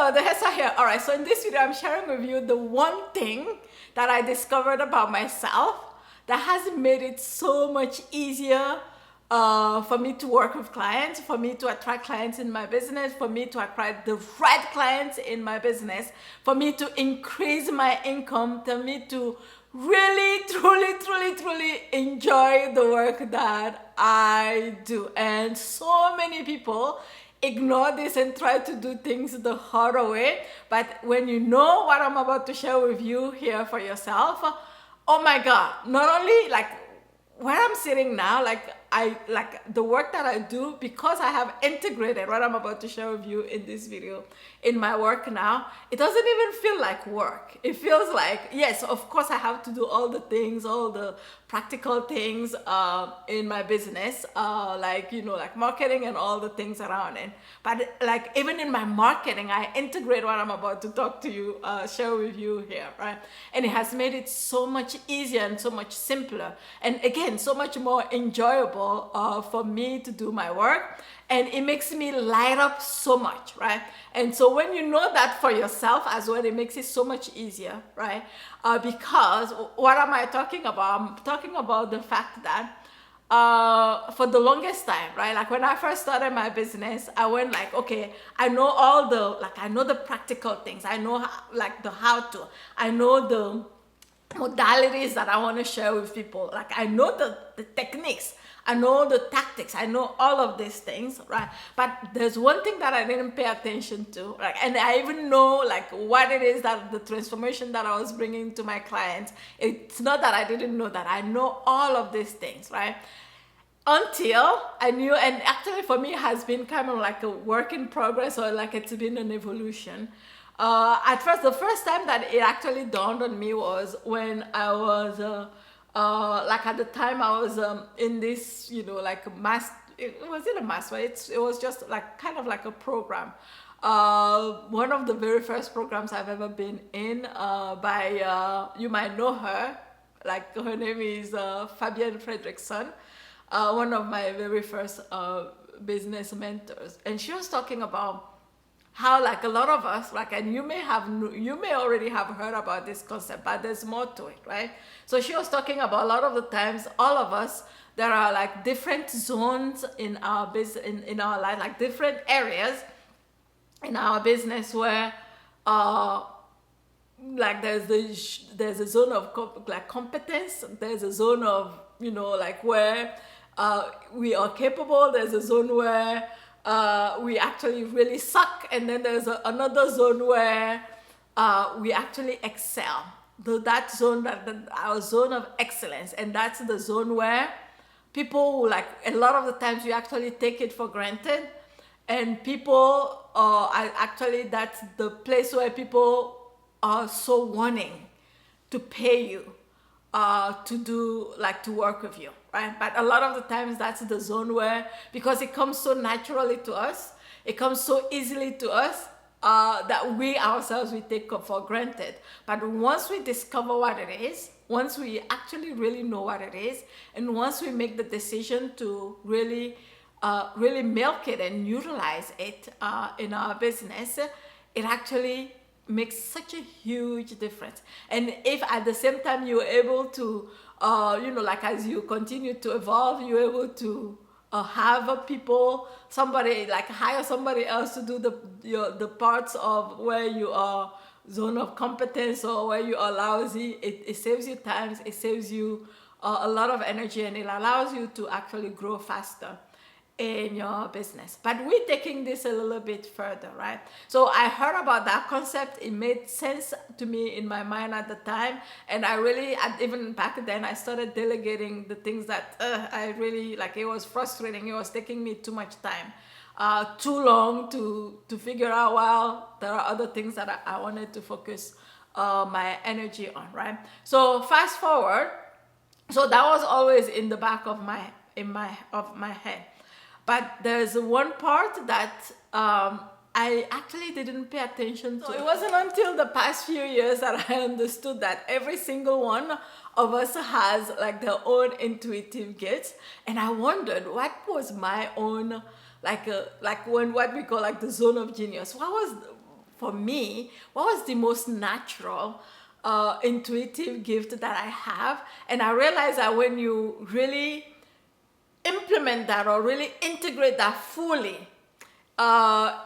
So the heads are here. All right, so in this video, I'm sharing with you the one thing that I discovered about myself that has made it so much easier for me to work with clients, for me to attract clients in my business, for me to attract the right clients in my business, for me to increase my income, for me to really, truly enjoy the work that I do. And so many people ignore this and try to do things the harder way. But when you know what I'm about to share with you here for yourself, oh my God, not only like where I'm sitting now, like the work that I do, because I have integrated what I'm about to share with you in this video in my work now, it doesn't even feel like work. It feels like, yes, of course I have to do all the things, all the practical things in my business, like, you know, like marketing and all the things around it. But like even in my marketing, I integrate what I'm about to talk to you, share with you here, right? And it has made it so much easier and so much simpler. And again, so much more enjoyable for me to do my work, and it makes me light up so much, right? And so when you know that for yourself as well, it makes it so much easier, right? Because what am I talking about? I'm talking about the fact that for the longest time, right? Like when I first started my business, I went like, okay, I know all the, like, I know the practical things. I know how, like the how to, I know the modalities that I want to share with people. Like I know the techniques, I know the tactics, I know all of these things, right? But there's one thing that I didn't pay attention to, like, and I even know like what it is that the transformation that I was bringing to my clients. It's not that I didn't know that, I know all of these things, right? Until I knew, and actually for me it has been kind of like a work in progress, or like it's been an evolution. At first, the first time that it actually dawned on me was when I was like at the time I was in this, you know, like it wasn't a master, it was just like kind of like a program. One of the very first programs I've ever been in, by, you might know her, like her name is Fabienne Fredrickson, one of my very first business mentors. And she was talking about how like a lot of us, like, and you may already have heard about this concept, but there's more to it, right? So she was talking about a lot of the times, all of us, there are like different zones in our business, in our life, like different areas in our business where like there's a zone of like competence, there's a zone of, you know, like where we are capable, there's a zone where we actually really suck, and then there's another zone where we actually excel. That zone, our zone of excellence, and that's the zone where people, like, a lot of the times we actually take it for granted, and people actually, that's the place where people are so wanting to pay you to do, like, to work with you, right? But a lot of the times that's the zone where, because it comes so naturally to us, it comes so easily to us, that we ourselves, we take for granted. But once we discover what it is, once we actually really know what it is, and once we make the decision to really milk it and utilize it in our business, it actually makes such a huge difference. And if at the same time you're able to, you know, like as you continue to evolve, you're able to have people, somebody, like hire somebody else to do the parts of where you are zone of competence or where you are lousy, it saves you time, it saves you a lot of energy, and it allows you to actually grow faster in your business. But we're taking this a little bit further, right? So I heard about that concept, it made sense to me in my mind at the time, and I really, even back then, I started delegating the things that I really, like, it was frustrating, it was taking me too much time, too long to figure out, well, there are other things that I wanted to focus my energy on, right? So fast forward, so that was always in the back of my head. But there's one part that I actually didn't pay attention to. So it wasn't until the past few years that I understood that every single one of us has like their own intuitive gifts. And I wondered what was my own, what we call like the zone of genius. What was for me, what was the most natural, intuitive gift that I have. And I realized that when you really implement that or really integrate that fully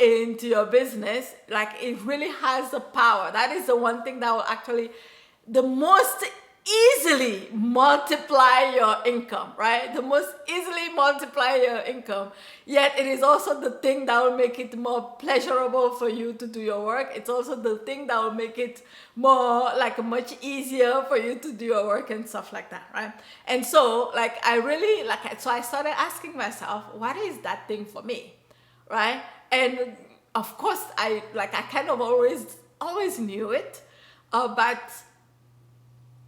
into your business, like it really has the power. That is the one thing that will actually the most easily multiply your income, right? The most easily multiply your income. Yet it is also the thing that will make it more pleasurable for you to do your work. It's also the thing that will make it more like much easier for you to do your work and stuff like that, right? And so like I really like, so I started asking myself, what is that thing for me, right? And of course I kind of always knew it, but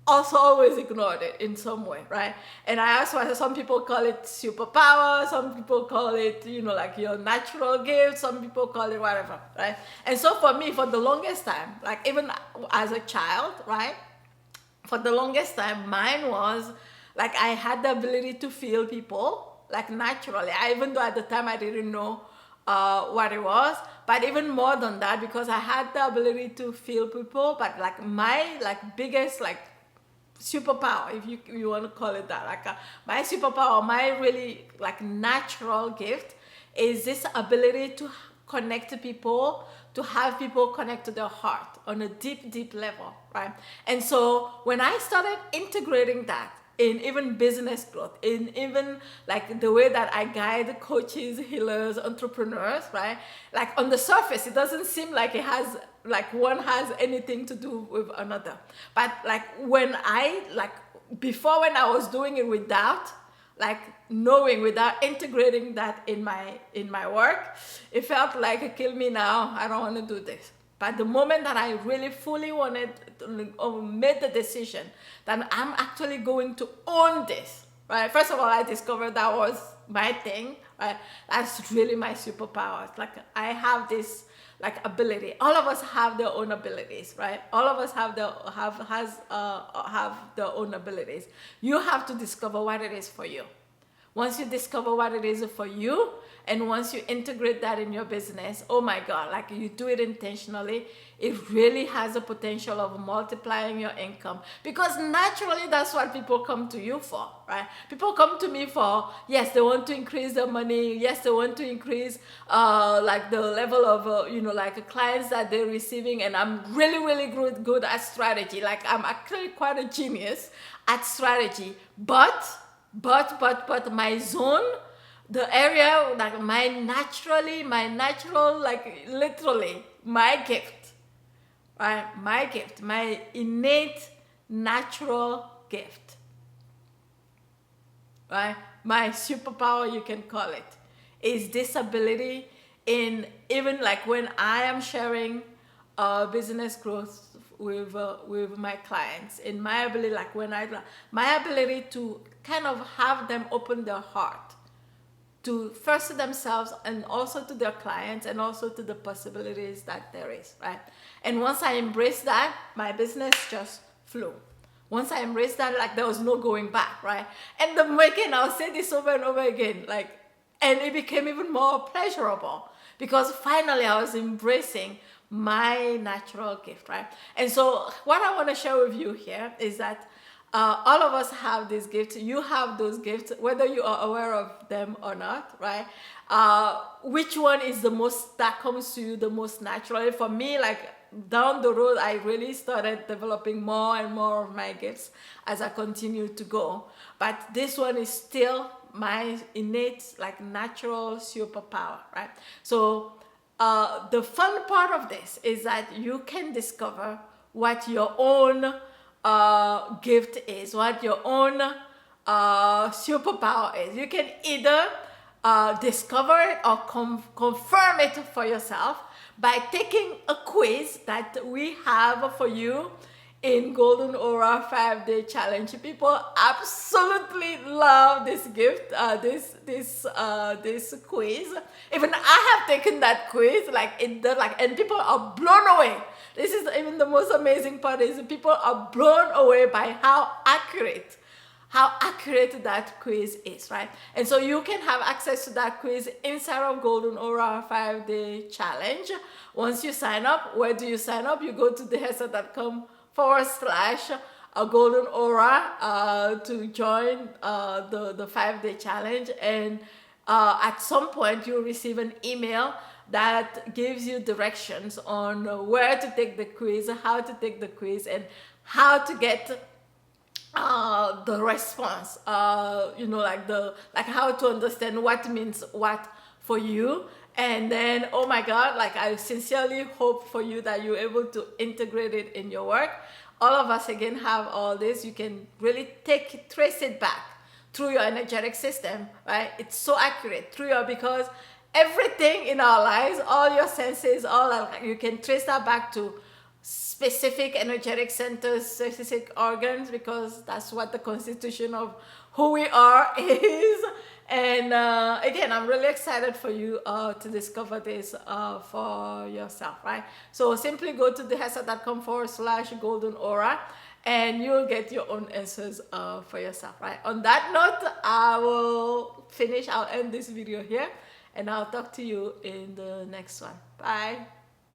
also always ignored it in some way, right? And I asked myself, some people call it superpower, some people call it, like your natural gift, some people call it whatever, right? And so for me, for the longest time, like even as a child, right? For the longest time, mine was like I had the ability to feel people, like naturally. Even though at the time I didn't know what it was, but even more than that, because I had the ability to feel people, but like my biggest superpower, if you want to call it that, my superpower, my really natural gift is this ability to connect to people, to have people connect to their heart on a deep level, right? And so when I started integrating that in even business growth, in even the way that I guide coaches, healers, entrepreneurs, right? Like on the surface, it doesn't seem like it has one has anything to do with another. But when before, when I was doing it without knowing, without integrating that in my work, it felt like, kill me now, I don't want to do this. But the moment that I really fully made the decision that I'm actually going to own this, right? First of all, I discovered that was my thing, right? That's really my superpower. It's I have this ability. All of us have their own abilities, right? All of us have their own abilities. You have to discover what it is for you. Once you discover what it is for you, and once you integrate that in your business, oh my God, you do it intentionally, it really has the potential of multiplying your income. Because naturally, that's what people come to you for, right? People come to me for, yes, they want to increase their money. Yes, they want to increase the level of, clients that they're receiving. And I'm really good at strategy. I'm actually quite a genius at strategy. But my zone, the area, my natural, literally, my gift, right? My gift, my innate natural gift, right? My superpower, you can call it, is this ability in even when I am sharing business growth with my clients, in my ability, my ability to kind of have them open their heart to first to themselves and also to their clients and also to the possibilities that there is, right? And once I embraced that, my business just flew. Once I embraced that, there was no going back, right? And again, I'll say this over and over again, and it became even more pleasurable because finally I was embracing my natural gift, right? And so what I want to share with you here is that all of us have these gifts. You have those gifts, whether you are aware of them or not, right? Which one is the most, that comes to you the most naturally? For me, down the road, I really started developing more and more of my gifts as I continued to go. But this one is still my innate, natural superpower, right? So the fun part of this is that you can discover what your own gift is, what your own superpower is. You can either discover it or confirm it for yourself by taking a quiz that we have for you in Golden Aura 5-Day Challenge. People absolutely love this gift, this quiz. Even I have taken that quiz, and people are blown away. This is even the most amazing part, is people are blown away by how accurate, how accurate that quiz is, right? And so you can have access to that quiz inside of Golden Aura 5-day challenge. Once you sign up, where do you sign up? You go to thehesa.com/Golden Aura to join the 5-day challenge. And at some point, you'll receive an email that gives you directions on where to take the quiz, how to take the quiz, and how to get the response, like how to understand what means what for you. And then, oh my God, like I sincerely hope for you that you're able to integrate it in your work. All of us again have all this. You can really trace it back through your energetic system, right? It's so accurate because everything in our lives, all your senses, you can trace that back to specific energetic centers, specific organs, because that's what the constitution of who we are is. And again, I'm really excited for you to discover this for yourself, right? So simply go to thehesa.com/Golden Aura and you'll get your own answers for yourself, right? On that note, I'll end this video here, and I'll talk to you in the next one. Bye.